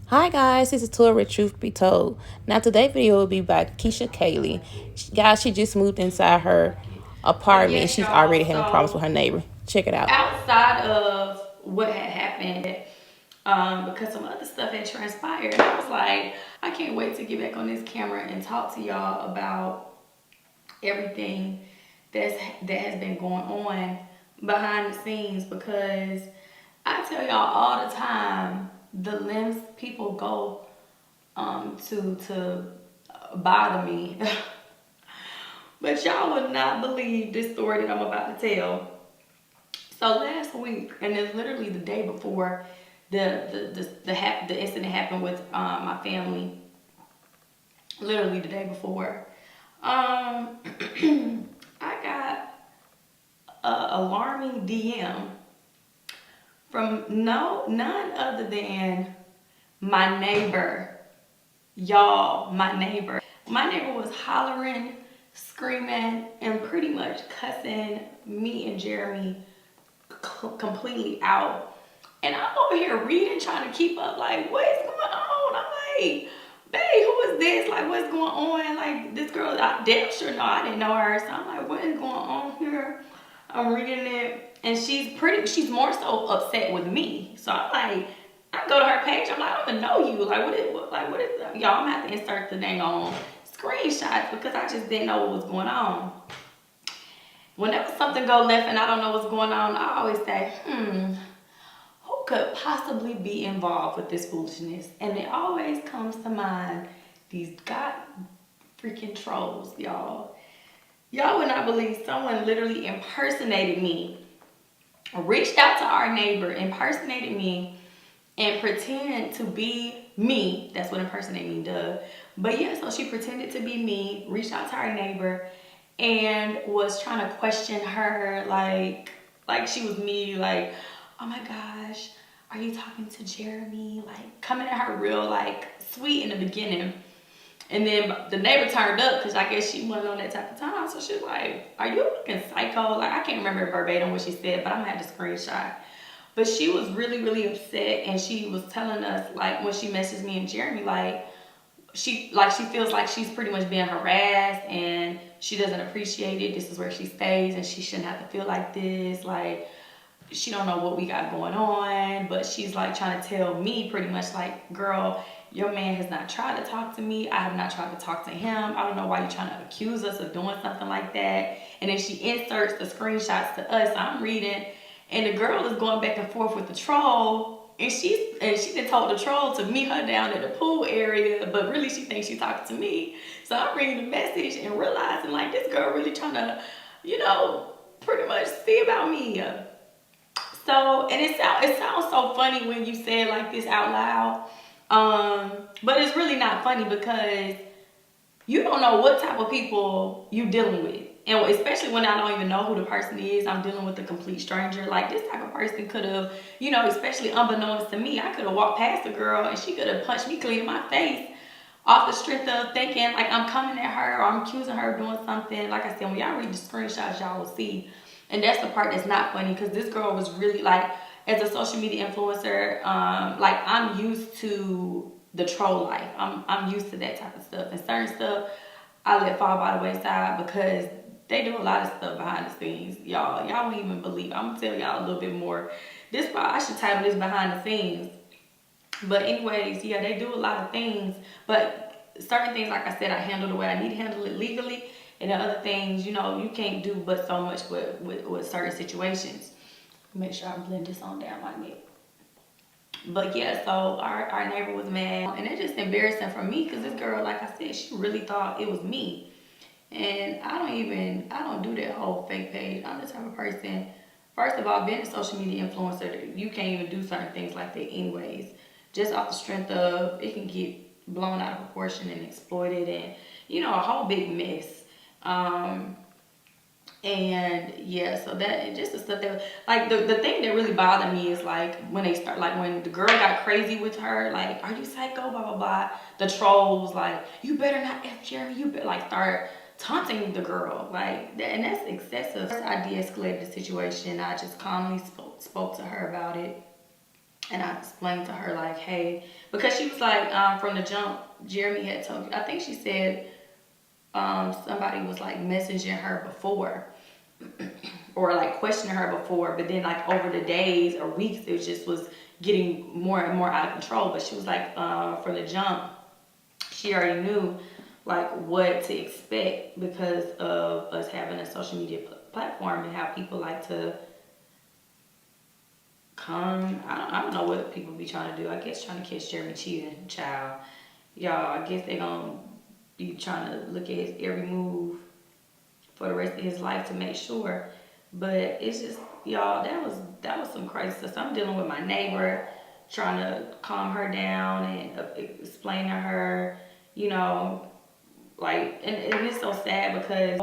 Hi guys, this is Tori Truth Be Told. Now today's video will be by Keesha Kaylee. Guys, she just moved inside her But apartment and yes, she's already y'all, having problems with so her neighbor. Check it out. outside of what had happened, because some other stuff had transpired, I was like, I can't wait to get back on this camera and talk to y'all about everything that has been going on behind the scenes, because I tell y'all all the time the lengths people go to bother me. But y'all would not believe this story that I'm about to tell. So last week, and it's literally the day before the incident happened with my family. Literally the day before, um, I got a alarming DM from none other than my neighbor. Y'all, my neighbor. My neighbor was hollering, screaming, and pretty much cussing me and Jeremy completely out. And I'm over here reading, trying to keep up, like, what is going on? I'm like, babe, who is this? Like, what's going on? Like, this girl, I damn sure know I didn't know her. So I'm like, what is going on here? I'm reading it, and she's more so upset with me. So I'm like, I go to her page. I'm like, I don't even know you. Like, what is that? Y'all? I'm gonna have to insert the dang on screenshots because I just didn't know what was going on. Whenever something go left and I don't know what's going on, I always say, who could possibly be involved with this foolishness? And it always comes to mind these god freaking trolls, y'all. Y'all would not believe someone literally impersonated me, reached out to our neighbor, impersonated me, and pretended to be me. That's what impersonate me does. But yeah, so she pretended to be me, reached out to our neighbor, and was trying to question her like she was me, like, oh my gosh, are you talking to Jeremy? Like coming at her real like sweet in the beginning. And then the neighbor turned up because I guess she wasn't on that type of time. So she was like, are you a fucking psycho? Like, I can't remember verbatim what she said, but I'm gonna have to screenshot. But she was really, really upset, and she was telling us, like, when she messaged me and Jeremy, like, she feels like she's pretty much being harassed and she doesn't appreciate it. This is where she stays and she shouldn't have to feel like this. Like, she don't know what we got going on, but she's like trying to tell me pretty much like, girl, your man has not tried to talk to me. I have not tried to talk to him. I don't know why you're trying to accuse us of doing something like that. And then she inserts the screenshots to us. I'm reading, and the girl is going back and forth with the troll, and she done told the troll to meet her down at the pool area, but really she thinks she's talking to me. So I'm reading the message and realizing like this girl really trying to, pretty much see about me. So, and it sounds so funny when you say it like this out loud. But it's really not funny because you don't know what type of people you dealing with. And especially when I don't even know who the person is, I'm dealing with a complete stranger. Like this type of person could have, especially unbeknownst to me, I could have walked past a girl and she could have punched me clean in my face off the strength of thinking like I'm coming at her or I'm accusing her of doing something. Like I said, when y'all read the screenshots, y'all will see. And that's the part that's not funny because this girl was really like, as a social media influencer, like I'm used to the troll life. I'm used to that type of stuff. And certain stuff I let fall by the wayside because they do a lot of stuff behind the scenes. Y'all won't even believe. I'm gonna tell y'all a little bit more. This part I should title this behind the scenes. But anyways, yeah, they do a lot of things. But certain things, like I said, I handle the way I need to handle it legally. And the other things, you can't do but so much with certain situations. Make sure I blend this on down my neck. But yeah, so our neighbor was mad. And it's just embarrassing for me because this girl, like I said, she really thought it was me. And I don't do that whole fake page. I'm the type of person, first of all, being a social media influencer, you can't even do certain things like that anyways. Just off the strength of, it can get blown out of proportion and exploited and, a whole big mess. Um, and yeah, so that just the stuff that like the thing that really bothered me is like when they start like when the girl got crazy with her, like, are you psycho, blah blah blah. The trolls like, you better not F Jeremy, you better like start taunting the girl like that, and that's excessive. I de-escalated the situation. I just calmly spoke to her about it. And I explained to her like, hey, because she was like, from the jump, Jeremy had told me. I think she said somebody was like messaging her before, or like questioning her before, but then like over the days or weeks, it just was getting more and more out of control. But she was like, from the jump, she already knew like what to expect because of us having a social media platform and how people like to come. I don't know what people be trying to do. I guess trying to catch Jeremy cheating, child. Y'all, I guess they gonna be trying to look at his every move for the rest of his life to make sure. But it's just, y'all, that was some crazy stuff. So I'm dealing with my neighbor, trying to calm her down and explain to her, you know, like, and it's so sad because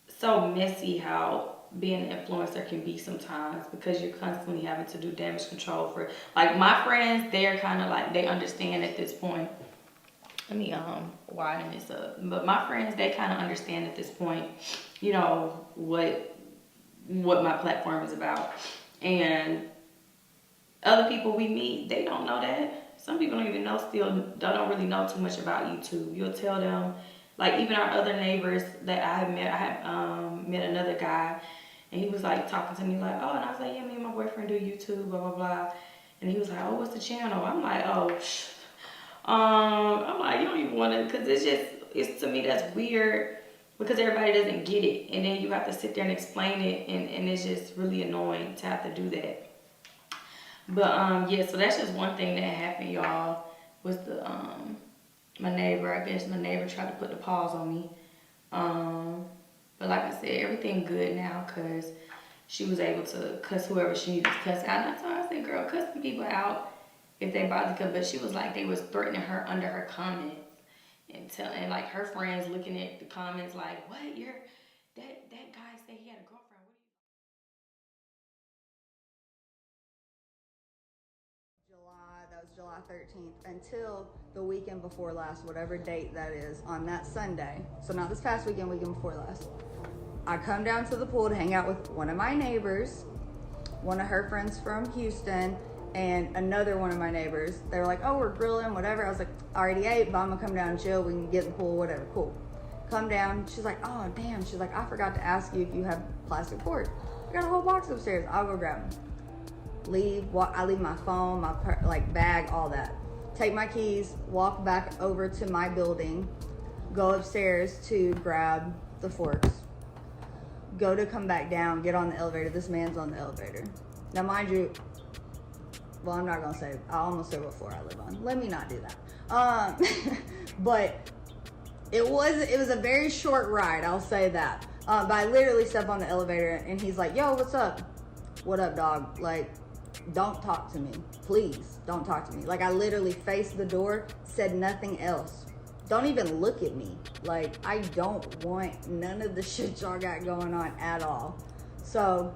so messy how being an influencer can be sometimes, because you're constantly having to do damage control for, like, my friends, they're kind of like, they understand at this point. Let me widen this up. But my friends, they kind of understand at this point, you know, what my platform is about. And other people we meet, they don't know that. Some people don't even know, still don't really know too much about YouTube. You'll tell them, like, even our other neighbors that I had met another guy, and he was like talking to me like, oh, and I was like, yeah, me and my boyfriend do YouTube, blah blah blah. And he was like, oh, what's the channel? I'm like, oh, I'm like, you don't even want to, because it's to me that's weird, because everybody doesn't get it, and then you have to sit there and explain it, and it's just really annoying to have to do that. But yeah, so that's just one thing that happened, y'all. Was the my neighbor? I guess my neighbor tried to put the pause on me. But like I said, everything good now, cause she was able to cuss whoever she needed to cuss out. And I told her, I said, girl, cuss some people out if they bother to. But she was like, they was threatening her under her comments, and like her friends looking at the comments like, what? That guy said he had a girlfriend. What are you? July, that was July 13th, until the weekend before last, whatever date that is, on that Sunday. So not this past weekend, weekend before last. I come down to the pool to hang out with one of my neighbors, one of her friends from Houston, and another one of my neighbors. They were like, oh, we're grilling, whatever. I was like, I already ate, but I'm gonna come down and chill. We can get in the pool, whatever, cool. Come down, she's like, oh, damn. She's like, I forgot to ask you if you have plastic forks. I got a whole box upstairs. I'll go grab them. I leave my phone, my bag, all that. Take my keys, walk back over to my building, go upstairs to grab the forks, go to come back down, get on the elevator. This man's on the elevator. Now, mind you, well, I'm not gonna say. I almost said what floor I live on. Let me not do that. But it was a very short ride. I'll say that. But I literally step on the elevator and he's like, "Yo, what's up? What up, dog? Like, don't talk to me. Please don't talk to me." Like, I literally faced the door, said nothing else. Don't even look at me. Like, I don't want none of the shit y'all got going on at all. So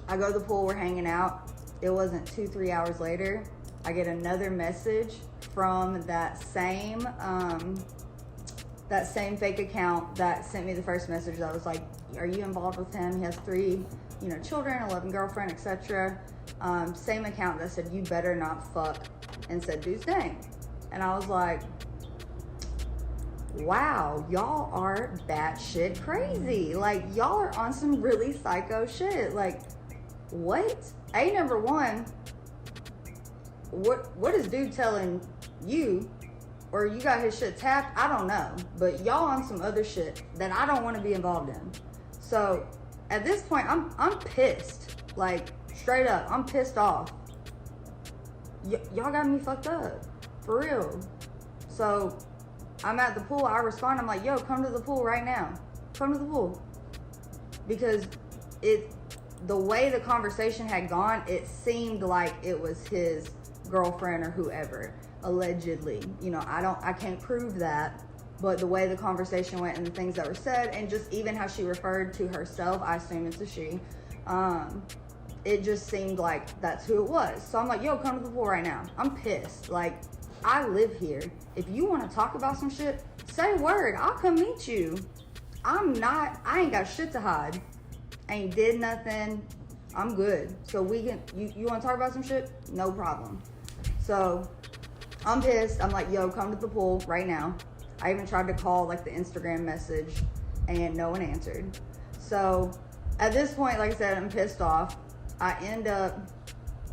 I go to the pool, we're hanging out. It wasn't 2-3 hours later, I get another message from that same fake account that sent me the first message that was like, are you involved with him? He has 3 children, 11 girlfriend, etc. Same account that said, you better not fuck, and said dude's name. And I was like, wow, y'all are batshit crazy. Like, y'all are on some really psycho shit. Like, what? Number one, what is dude telling you? Or you got his shit tapped? I don't know. But y'all on some other shit that I don't want to be involved in. So at this point, I'm pissed. Like, straight up, I'm pissed off. Y'all got me fucked up. For real. So I'm at the pool. I respond. I'm like, yo, come to the pool right now. Come to the pool. Because the way the conversation had gone, it seemed like it was his girlfriend or whoever, allegedly. I can't prove that, but the way the conversation went and the things that were said, and just even how she referred to herself, I assume it's a she, it just seemed like that's who it was. So I'm like, yo, come to the pool right now. I'm pissed. Like, I live here. If you want to talk about some shit, say a word. I'll come meet you. I ain't got shit to hide. I ain't did nothing. I'm good. So we can, you want to talk about some shit? No problem. So I'm pissed. I'm like, yo, come to the pool right now. I even tried to call like the Instagram message and no one answered. So at this point, like I said, I'm pissed off.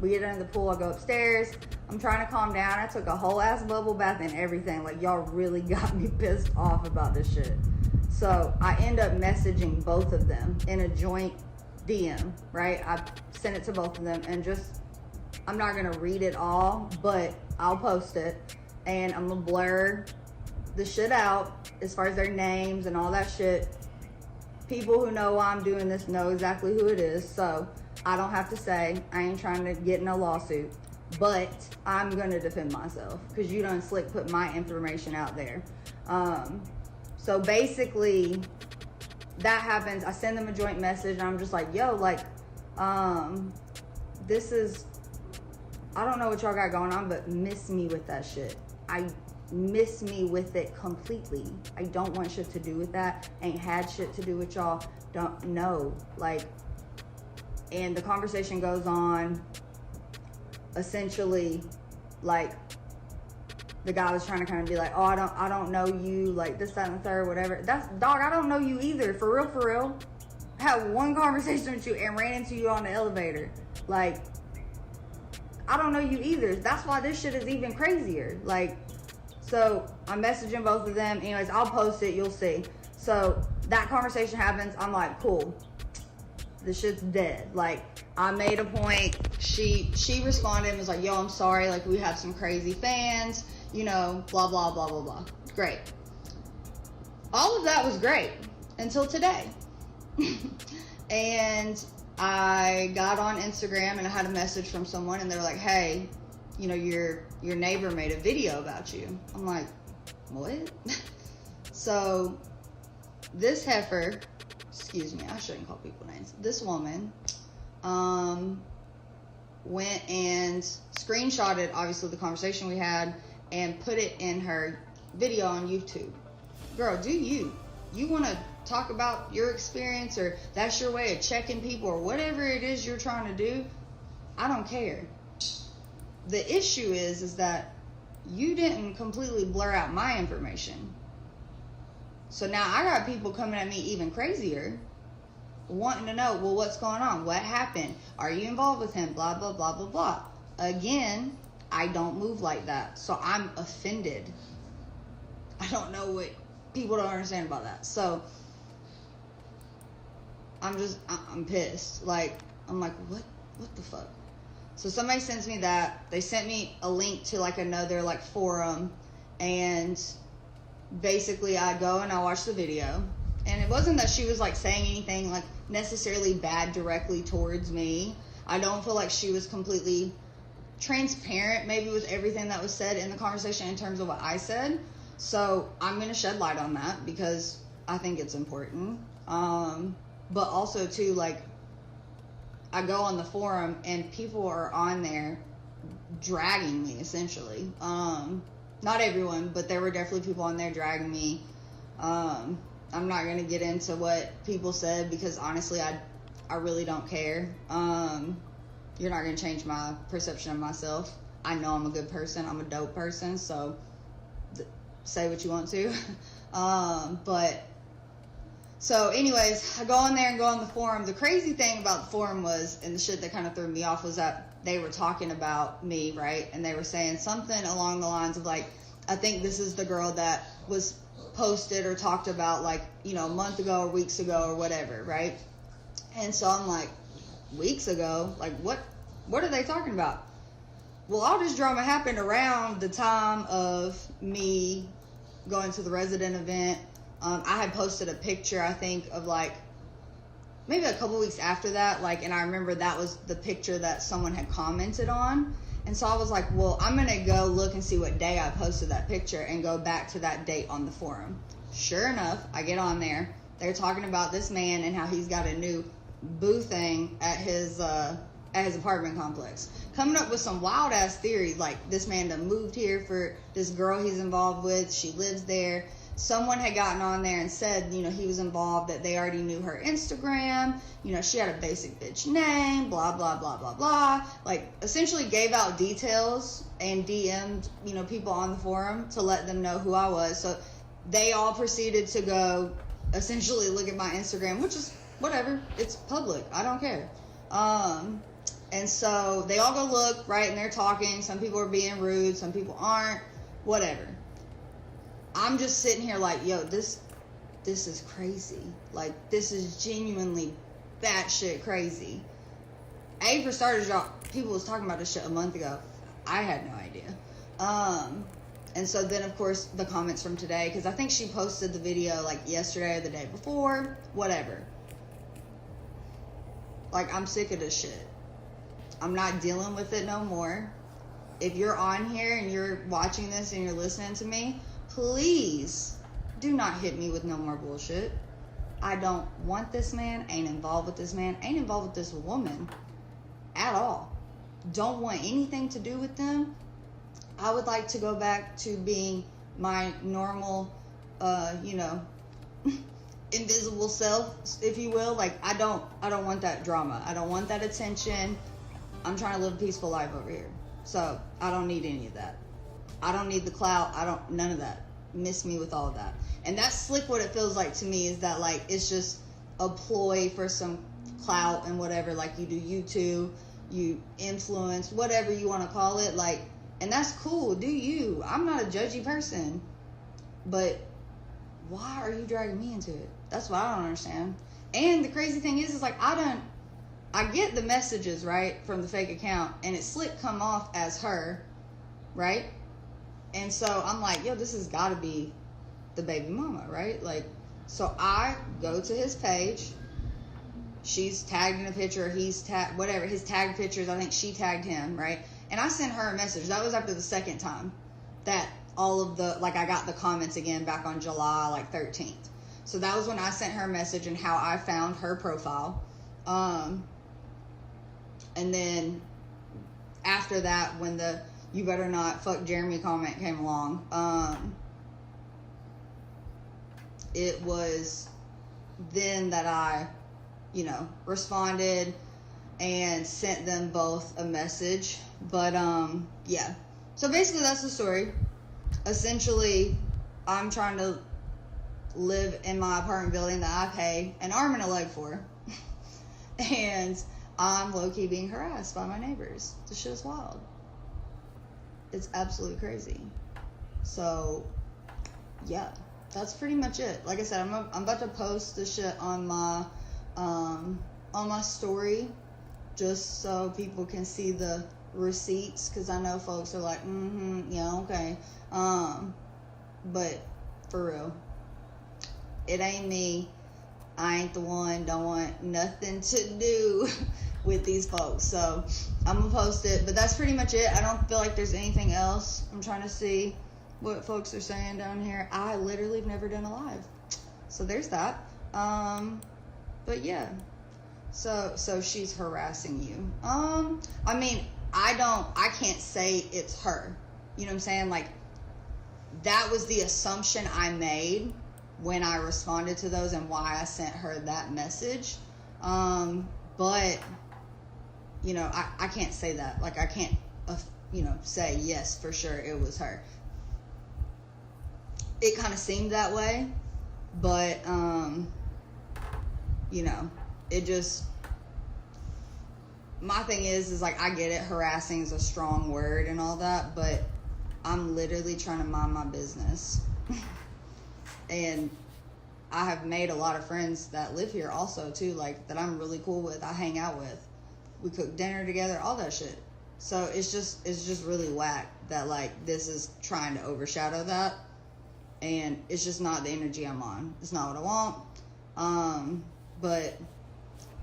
We get into the pool, I go upstairs. I'm trying to calm down. I took a whole ass bubble bath and everything. Like, y'all really got me pissed off about this shit. So I end up messaging both of them in a joint DM, right? I sent it to both of them and just, I'm not gonna read it all, but I'll post it and I'm gonna blur the shit out as far as their names and all that shit. People who know why I'm doing this know exactly who it is, so I don't have to say. I ain't trying to get in a lawsuit, but I'm gonna defend myself because you done slick put my information out there. So basically that happens. I send them a joint message and I'm just like, yo, like, this is, I don't know what y'all got going on, but miss me with that shit. I miss me with it completely. I don't want shit to do with that. Ain't had shit to do with y'all. Don't know. Like, and the conversation goes on. Essentially, like, the guy was trying to kind of be like, oh, I don't know you, like this, that, and the third, whatever. That's, dog, I don't know you either. For real, for real. I had one conversation with you and ran into you on the elevator. Like, I don't know you either. That's why this shit is even crazier. Like, so I'm messaging both of them. Anyways, I'll post it. You'll see. So that conversation happens. I'm like, cool. This shit's dead. Like, I made a point. She responded and was like, yo, I'm sorry. Like, we have some crazy fans, you know, blah, blah, blah, blah, blah. Great. All of that was great until today. And I got on Instagram and I had a message from someone and they were like, hey, you know, your neighbor made a video about you. I'm like, what? So this heifer, excuse me, I shouldn't call people names. This woman went and screenshotted, obviously, the conversation we had and put it in her video on YouTube. Girl, do you? You want to talk about your experience, or that's your way of checking people, or whatever it is you're trying to do? I don't care. The issue is that you didn't completely blur out my information. So now I got people coming at me even crazier, wanting to know, well, what's going on? What happened? Are you involved with him? Blah, blah, blah, blah, blah. Again, I don't move like that. So I'm offended. I don't know what people don't understand about that. So I'm pissed. Like, I'm like, what the fuck? So somebody sends me that. They sent me a link to like another like forum, and basically I go and I watch the video, and it wasn't that she was like saying anything like necessarily bad directly towards me. I don't feel like she was completely transparent maybe with everything that was said in the conversation in terms of what I said. So I'm gonna shed light on that because I think it's important. But also too, like, I go on the forum and people are on there dragging me essentially. Not everyone, but there were definitely people on there dragging me. I'm not going to get into what people said because honestly, I really don't care. You're not going to change my perception of myself. I know I'm a good person. I'm a dope person. So say what you want to. So anyways, I go on there and go on the forum. The crazy thing about the forum was, and the shit that kind of threw me off, was that they were talking about me, right? And they were saying something along the lines of like, I think this is the girl that was posted or talked about like, you know, a month ago or weeks ago or whatever, right? And so I'm like, weeks ago? Like, what are they talking about? Well, all this drama happened around the time of me going to the resident event. I had posted a picture, I think, of like maybe a couple weeks after that, like, and I remember that was the picture that someone had commented on. And so I was like, well, I'm gonna go look and see what day I posted that picture and go back to that date on the forum. Sure enough, I get on there. They're talking about this man and how he's got a new boo thing at his apartment complex, coming up with some wild ass theory like this man done moved here for this girl he's involved with. She lives there. someone had gotten on there and said, he was involved, that they already knew her Instagram, she had a basic bitch name, blah, blah, blah, blah, blah. Like, essentially gave out details and DM'd, people on the forum to let them know who I was. So they all proceeded to go essentially look at my Instagram, which is whatever. It's public. I don't care. And so they all go look, right? And they're talking. Some people are being rude. Some people aren't. Whatever. I'm just sitting here like, yo, this is crazy. Like, this is genuinely batshit crazy. For starters, y'all, people was talking about this shit a month ago. I had no idea. And so then, of course, the comments from today, because I think she posted the video like yesterday or the day before, whatever. Like, I'm sick of this shit. I'm not dealing with it no more. If you're on here and you're watching this and you're listening to me, please do not hit me with no more bullshit. I don't want this man, ain't involved with this man, ain't involved with this woman at all. Don't want anything to do with them. I would like to go back to being my normal, invisible self, if you will. Like, I don't want that drama. I don't want that attention. I'm trying to live a peaceful life over here. So I don't need any of that. I don't need the clout. None of that. Miss me with all of that. And that's slick. What it feels like to me is that, like, it's just a ploy for some clout and whatever. Like, you do YouTube, you influence, whatever you want to call it. Like, and that's cool. Do you? I'm not a judgy person. But why are you dragging me into it? That's what I don't understand. And the crazy thing is like, I get the messages, right, from the fake account, and it slick come off as her, right? And so I'm like, yo, this has got to be the baby mama, right? Like, so I go to his page. She's tagged in a picture. He's tagged, whatever, his tagged pictures. I think she tagged him, right? And I sent her a message. That was after the second time that all of the, like, I got the comments again back on July, like, 13th. So that was when I sent her a message and how I found her profile. And then after that, when the "you better not fuck Jeremy" comment came along, it was then that I, responded and sent them both a message. But yeah. So basically that's the story. Essentially, I'm trying to live in my apartment building that I pay an arm and a leg for. And I'm low-key being harassed by my neighbors. This shit is wild. It's absolutely crazy. So, yeah, that's pretty much it. Like I said, I'm about to post this shit on my story, just so people can see the receipts, because I know folks are like, yeah, okay. But for real, it ain't me. I ain't the one. Don't want nothing to do with these folks. So I'm gonna post it, but that's pretty much it. I don't feel like there's anything else. I'm trying to see what folks are saying down here. I literally have never done a live, so there's that. But yeah, so she's harassing you. I mean, I can't say it's her. You know what I'm saying? Like, that was the assumption I made when I responded to those and why I sent her that message. But, I can't say that. Like, I can't, say yes, for sure it was her. It kind of seemed that way, but, it just, my thing is like, I get it, harassing is a strong word and all that, but I'm literally trying to mind my business. And I have made a lot of friends that live here also too, like, that I'm really cool with, I hang out with, we cook dinner together, all that shit. So it's just really whack that, like, this is trying to overshadow that, and it's just not the energy I'm on. It's not what I want. But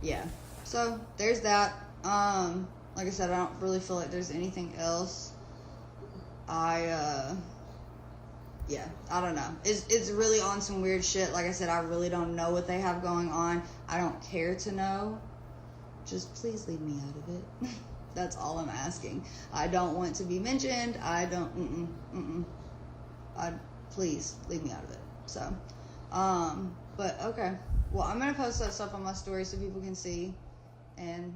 yeah, so there's that. Like I said, I don't really feel like there's anything else. Yeah, I don't know. It's really on some weird shit. Like I said, I really don't know what they have going on. I don't care to know. Just please leave me out of it. That's all I'm asking. I don't want to be mentioned. I don't, please leave me out of it. So, but okay. Well, I'm gonna post that stuff on my story so people can see, and